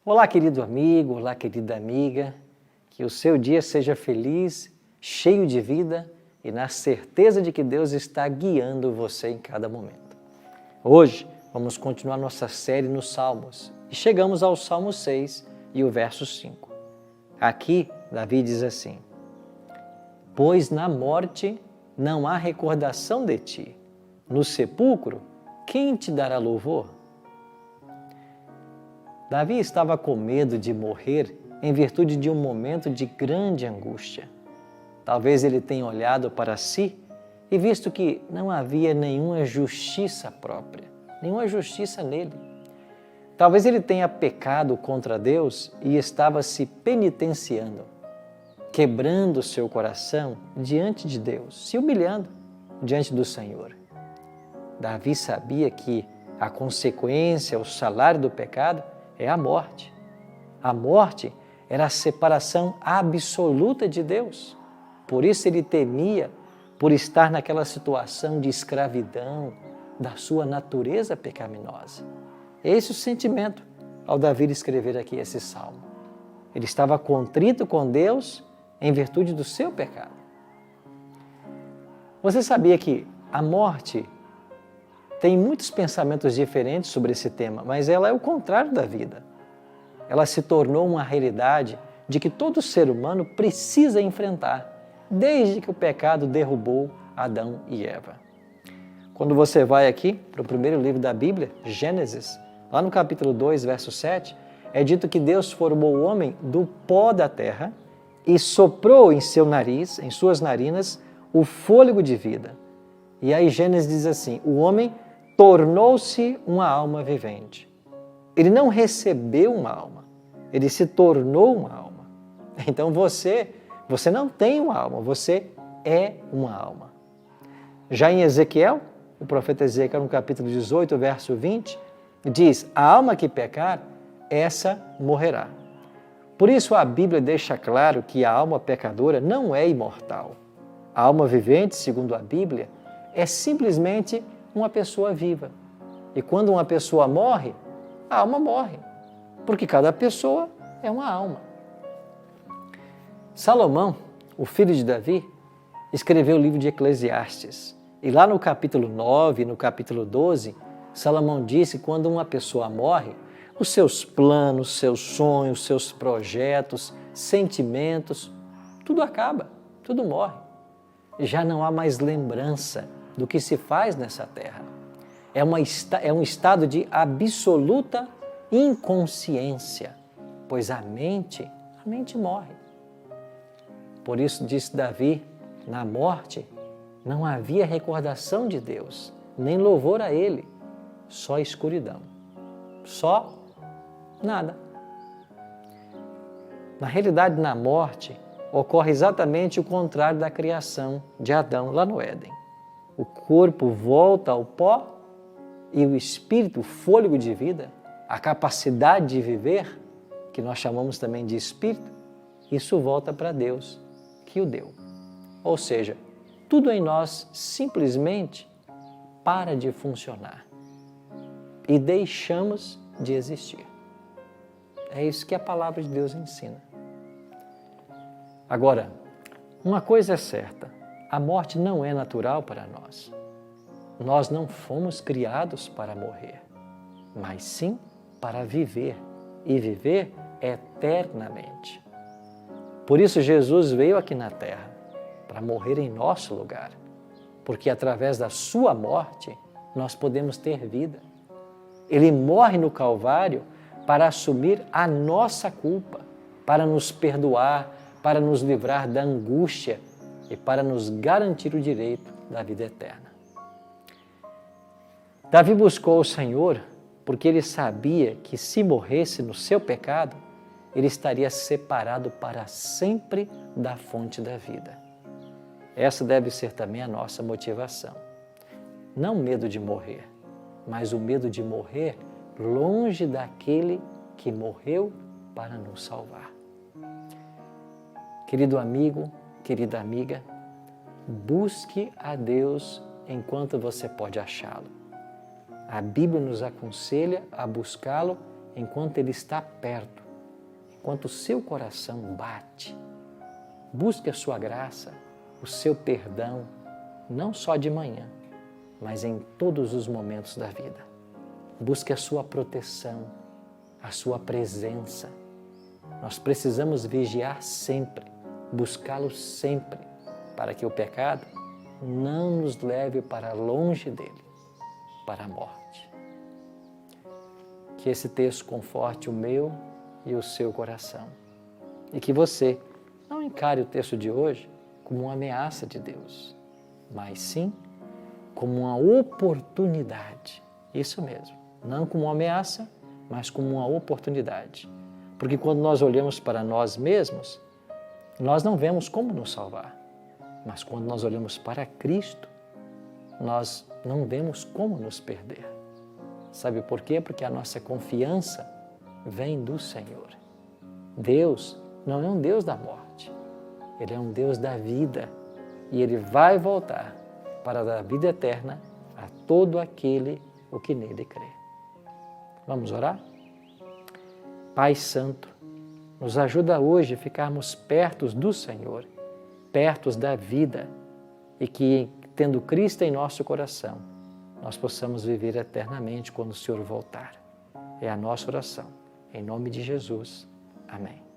Olá, querido amigo, olá, querida amiga, que o seu dia seja feliz, cheio de vida e na certeza de que Deus está guiando você em cada momento. Hoje vamos continuar nossa série nos Salmos e chegamos ao Salmo 6 e o verso 5. Aqui, Davi diz assim: Pois na morte não há recordação de ti, no sepulcro, quem te dará louvor? Davi estava com medo de morrer em virtude de um momento de grande angústia. Talvez ele tenha olhado para si e visto que não havia nenhuma justiça própria, nenhuma justiça nele. Talvez ele tenha pecado contra Deus e estava se penitenciando, quebrando seu coração diante de Deus, se humilhando diante do Senhor. Davi sabia que a consequência, o salário do pecado é a morte. A morte era a separação absoluta de Deus. Por isso ele temia por estar naquela situação de escravidão da sua natureza pecaminosa. Esse é o sentimento ao Davi escrever aqui esse salmo. Ele estava contrito com Deus em virtude do seu pecado. Você sabia que a morte tem muitos pensamentos diferentes sobre esse tema, mas ela é o contrário da vida. Ela se tornou uma realidade de que todo ser humano precisa enfrentar, desde que o pecado derrubou Adão e Eva. Quando você vai aqui para o primeiro livro da Bíblia, Gênesis, lá no capítulo 2, verso 7, é dito que Deus formou o homem do pó da terra e soprou em seu nariz, em suas narinas, o fôlego de vida. E aí Gênesis diz assim: o homem tornou-se uma alma vivente. Ele não recebeu uma alma, ele se tornou uma alma. Então você não tem uma alma, você é uma alma. Já em Ezequiel, o profeta Ezequiel, no capítulo 18, verso 20, diz: a alma que pecar, essa morrerá. Por isso a Bíblia deixa claro que a alma pecadora não é imortal. A alma vivente, segundo a Bíblia, é simplesmente uma pessoa viva. E quando uma pessoa morre, a alma morre, porque cada pessoa é uma alma. Salomão, o filho de Davi, escreveu o livro de Eclesiastes. E lá no capítulo 9, no capítulo 12, Salomão disse que quando uma pessoa morre, os seus planos, seus sonhos, seus projetos, sentimentos, tudo acaba, tudo morre. Já não há mais lembrança do que se faz nessa terra. É um estado de absoluta inconsciência, pois a mente morre. Por isso disse Davi, na morte não havia recordação de Deus, nem louvor a Ele, só escuridão, só nada. Na realidade, na morte, ocorre exatamente o contrário da criação de Adão lá no Éden. O corpo volta ao pó e o espírito, o fôlego de vida, a capacidade de viver, que nós chamamos também de espírito, isso volta para Deus, que o deu. Ou seja, tudo em nós simplesmente para de funcionar e deixamos de existir. É isso que a palavra de Deus ensina. Agora, uma coisa é certa, a morte não é natural para nós. Nós não fomos criados para morrer, mas sim para viver, e viver eternamente. Por isso Jesus veio aqui na terra, para morrer em nosso lugar, porque através da sua morte nós podemos ter vida. Ele morre no Calvário para assumir a nossa culpa, para nos perdoar, para nos livrar da angústia e para nos garantir o direito da vida eterna. Davi buscou o Senhor porque ele sabia que se morresse no seu pecado, ele estaria separado para sempre da fonte da vida. Essa deve ser também a nossa motivação. Não o medo de morrer, mas o medo de morrer longe daquele que morreu para nos salvar. Querido amigo, querida amiga, busque a Deus enquanto você pode achá-lo. A Bíblia nos aconselha a buscá-lo enquanto Ele está perto, enquanto o seu coração bate. Busque a sua graça, o seu perdão, não só de manhã, mas em todos os momentos da vida. Busque a sua proteção, a sua presença. Nós precisamos vigiar sempre, buscá-lo sempre, para que o pecado não nos leve para longe dele, para a morte. Que esse texto conforte o meu e o seu coração. E que você não encare o texto de hoje como uma ameaça de Deus, mas sim como uma oportunidade. Isso mesmo, não como uma ameaça, mas como uma oportunidade. Porque quando nós olhamos para nós mesmos, nós não vemos como nos salvar. Mas quando nós olhamos para Cristo, nós não vemos como nos perder. Sabe por quê? Porque a nossa confiança vem do Senhor. Deus não é um Deus da morte, Ele é um Deus da vida e Ele vai voltar para dar vida eterna a todo aquele o que nele crê. Vamos orar? Pai Santo, nos ajuda hoje a ficarmos perto do Senhor, perto da vida e que, tendo Cristo em nosso coração, nós possamos viver eternamente quando o Senhor voltar. É a nossa oração. Em nome de Jesus. Amém.